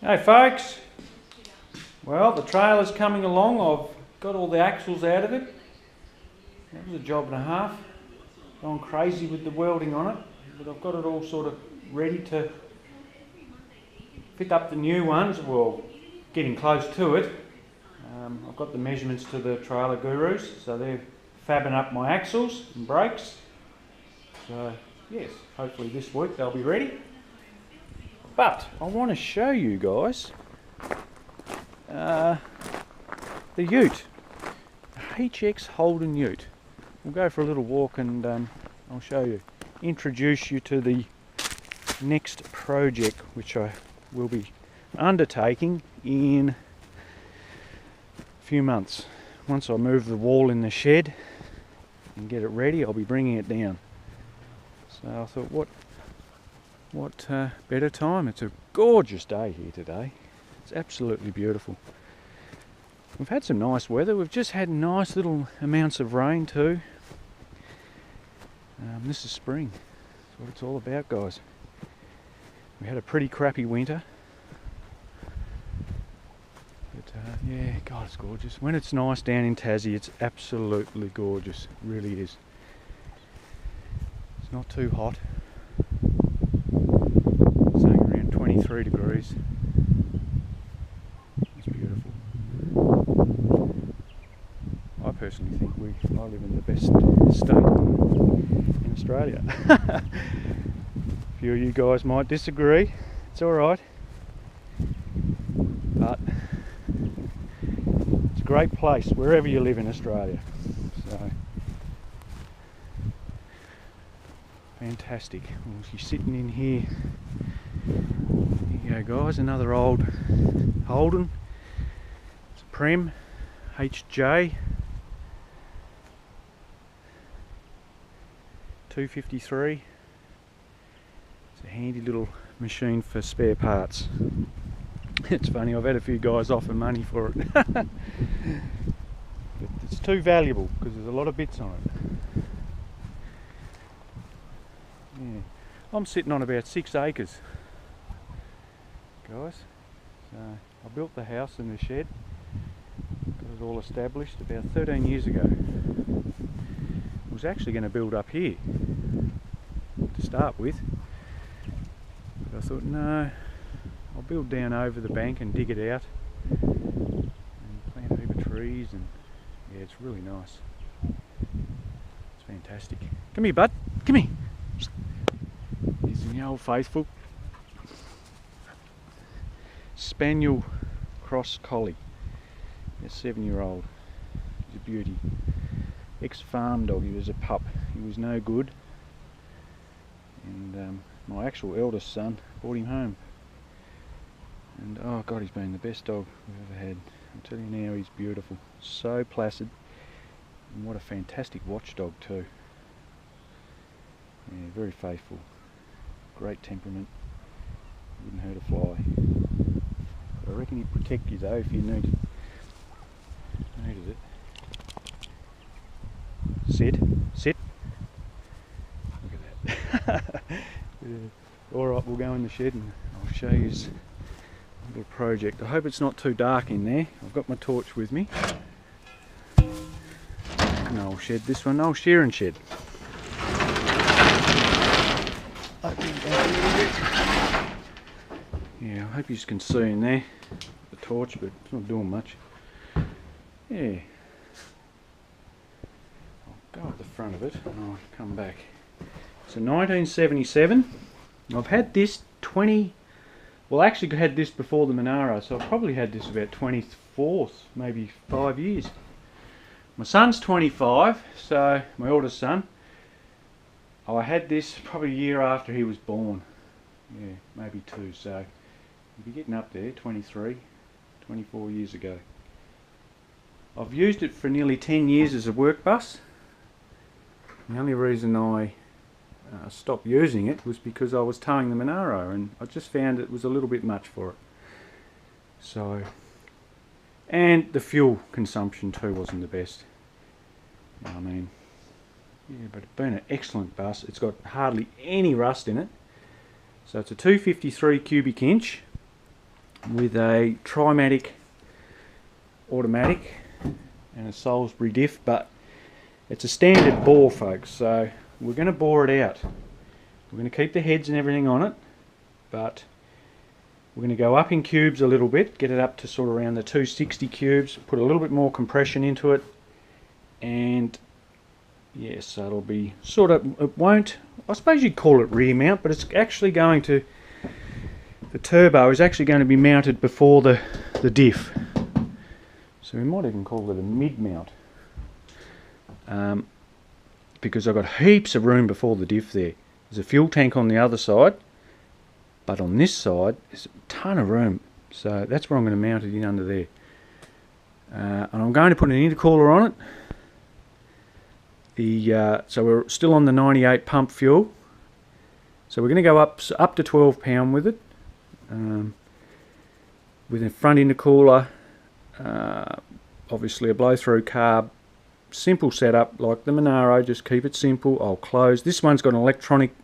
Hey folks, well the trailer's coming along. I've got all the axles out of it. That was a job and a half. Gone crazy with the welding on it, but I've got it all sort of ready to fit up the new ones, well getting close to it. I've got the measurements to the trailer gurus, so they're fabbing up my axles and brakes. So yes, hopefully this week they'll be ready. But I want to show you guys the ute, HX Holden ute. We'll go for a little walk and I'll show you, introduce you to the next project which I will be undertaking in a few months. Once I move the wall in the shed and get it ready, I'll be bringing it down. So I thought, what better time? It's a gorgeous day here today. It's absolutely beautiful. We've had some nice weather. We've just had nice little amounts of rain too. This is spring. That's what it's all about, guys. We had a pretty crappy winter. But yeah, God, it's gorgeous. When it's nice down in Tassie, it's absolutely gorgeous. It really is. It's not too hot. 23 degrees. It's beautiful. I personally think I live in the best state in Australia. A few of you guys might disagree. It's alright. But it's a great place wherever you live in Australia. So fantastic. Well, she's sitting in here. Here you go, guys, another old Holden. It's a Prem HJ 253. It's a handy little machine for spare parts. It's funny, I've had a few guys offer money for it. But it's too valuable because there's a lot of bits on it. Yeah. I'm sitting on about 6 acres. Guys, so I built the house and the shed, got it all established about 13 years ago. I was actually going to build up here to start with, but I thought no, I'll build down over the bank and dig it out and plant a heap of trees, and yeah, it's really nice. It's fantastic. Come here, bud, come here. He's the old faithful Spaniel Cross Collie, a 7-year-old. He's a beauty. Ex-farm dog. He was a pup. He was no good, and my actual eldest son brought him home. And oh God, he's been the best dog we've ever had. I'll tell you now, he's beautiful. So placid, and what a fantastic watchdog too. Yeah, very faithful. Great temperament. Wouldn't hurt a fly. I reckon he'd protect you though if you needed it. Sit. Look at that. Yeah. Alright, we'll go in the shed and I'll show you this little project. I hope it's not too dark in there. I've got my torch with me. An old shed, this one, old shearing shed. Yeah, I hope you can see in there the torch, but it's not doing much. Yeah, I'll go at the front of it and I'll come back. It's a 1977. I've had this well, I actually had this before the Monaro, so I've probably had this about 24, maybe 5 years. My son's 25, so my oldest son. I had this probably a year after he was born. Yeah, maybe 2, so you'll be getting up there, 23, 24 years ago. I've used it for nearly 10 years as a work bus. The only reason I stopped using it was because I was towing the Monaro, and I just found it was a little bit much for it. So, and the fuel consumption too wasn't the best. I mean, yeah, but it's been an excellent bus. It's got hardly any rust in it. So it's a 253 cubic inch with a Trimatic automatic and a Salisbury diff, but it's a standard bore, folks, so we're going to bore it out. We're going to keep the heads and everything on it, but we're going to go up in cubes a little bit, get it up to sort of around the 260 cubes, put a little bit more compression into it, and yes, so it'll be sort of, it won't, I suppose you'd call it rear mount, but it's actually going to, the turbo is actually going to be mounted before the diff. So we might even call it a mid mount. Because I've got heaps of room before the diff there. There's a fuel tank on the other side, but on this side there's a ton of room. So that's where I'm going to mount it in under there. And I'm going to put an intercooler on it. So we're still on the 98 pump fuel. So we're going to go up to 12 pound with it. With a front intercooler, obviously a blow-through carb, simple setup like the Monaro, just keep it simple. I'll close. This one's got an electronic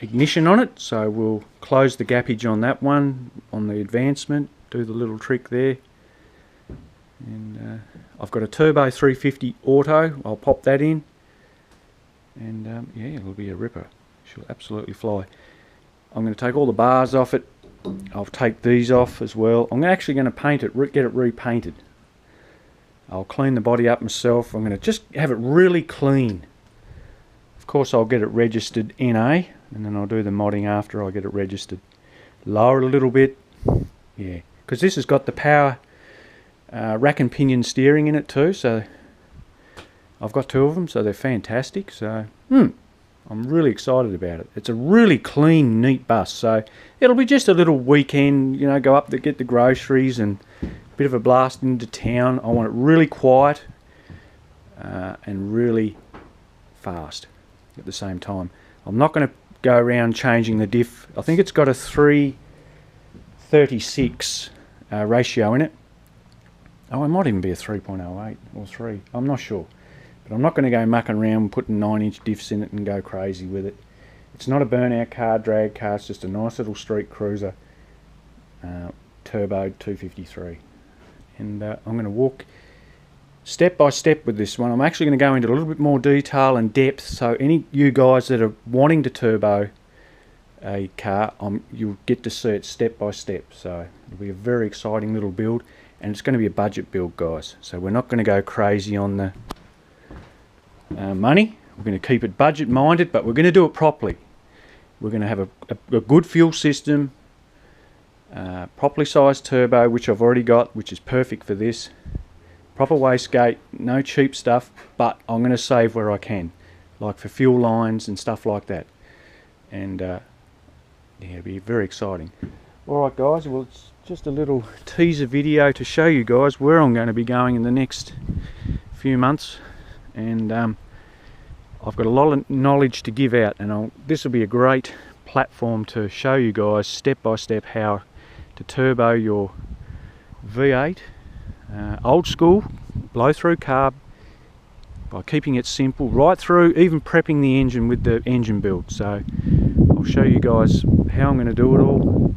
ignition on it, so we'll close the gappage on that one, on the advancement, do the little trick there. And I've got a turbo 350 auto, I'll pop that in, and yeah, it'll be a ripper. She'll absolutely fly. I'm going to take all the bars off it. I'll take these off as well. I'm actually going to paint it, get it repainted. I'll clean the body up myself. I'm going to just have it really clean. Of course, I'll get it registered NA, and then I'll do the modding after I get it registered. Lower it a little bit, yeah, because this has got the power rack and pinion steering in it too. So I've got two of them, so they're fantastic. So I'm really excited about it. It's a really clean, neat bus. So it'll be just a little weekend, you know, go up to get the groceries and a bit of a blast into town. I want it really quiet and really fast at the same time. I'm not going to go around changing the diff. I think it's got a 3:36 ratio in it. Oh, it might even be a 3.08 or 3. I'm not sure. But I'm not going to go mucking around putting 9-inch diffs in it and go crazy with it. It's not a burnout car, drag car, it's just a nice little street cruiser, turboed 253. And I'm going to walk step by step with this one. I'm actually going to go into a little bit more detail and depth, so any you guys that are wanting to turbo a car, you'll get to see it step by step. So it'll be a very exciting little build, and it's going to be a budget build, guys. So we're not going to go crazy on the money. We're going to keep it budget minded, but we're going to do it properly. We're going to have a good fuel system, properly sized turbo, which I've already got, which is perfect for this. Proper wastegate, no cheap stuff, but I'm going to save where I can, like for fuel lines and stuff like that. And yeah, it'll be very exciting. Alright guys, well, it's just a little teaser video to show you guys where I'm going to be going in the next few months. And I've got a lot of knowledge to give out, and this will be a great platform to show you guys step by step how to turbo your V8 old school blow through carb by keeping it simple right through, even prepping the engine with the engine build. So I'll show you guys how I'm going to do it all,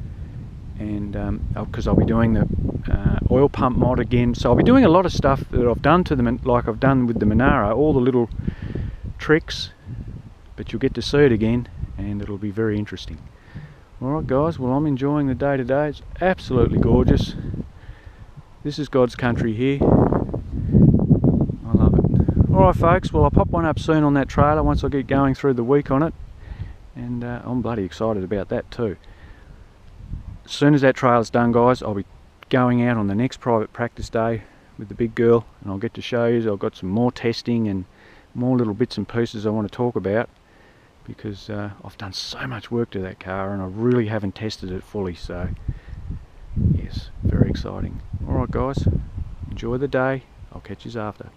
and because I'll be doing the oil pump mod again. So I'll be doing a lot of stuff that I've done to them, like I've done with the Monaro, all the little tricks, but you'll get to see it again, and it'll be very interesting. Alright guys, well, I'm enjoying the day today. It's absolutely gorgeous. This is God's country here. I love it. Alright folks, well, I'll pop one up soon on that trailer once I get going through the week on it, and I'm bloody excited about that too. As soon as that trailer's done, guys, I'll be going out on the next private practice day with the big girl, and I'll get to show you. I've got some more testing and more little bits and pieces I want to talk about, because I've done so much work to that car and I really haven't tested it fully. So yes, very exciting. Alright guys, enjoy the day. I'll catch you after.